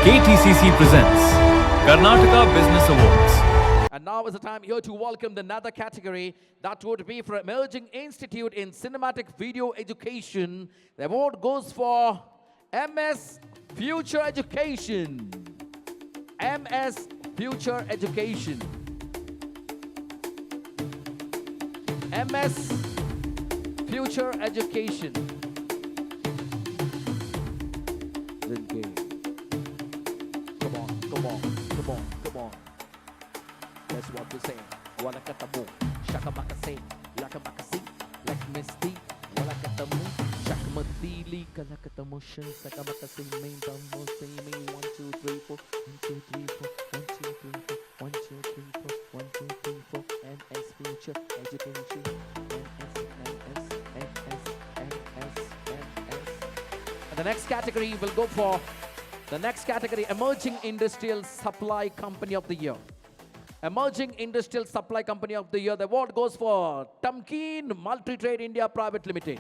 KTCC presents Karnataka Business Awards. And now is the time here to welcome another category that would be for Emerging Institute in Cinematic Video Education. The award goes for MS Future Education. MS Future Education. MS Future Education. Good game. Come on, come on, come on, come on. That's what we say. Walakatamu, shakamakase, lakamakasi, like misty, walakatamu, shakamatili, kalakatamu, sakamakasi, main tamu, say me 1, 2, 3, 4, 1, 2, 3, 4, 1, 2, 3, 4, 1, 2, 3, 4, 1, 2, 3, 4, MS Future Education, And the next category will go for the next category, Emerging Industrial Supply Company of the Year. Emerging Industrial Supply Company of the Year. The award goes for Tamkeen Multi Trade India Private Limited.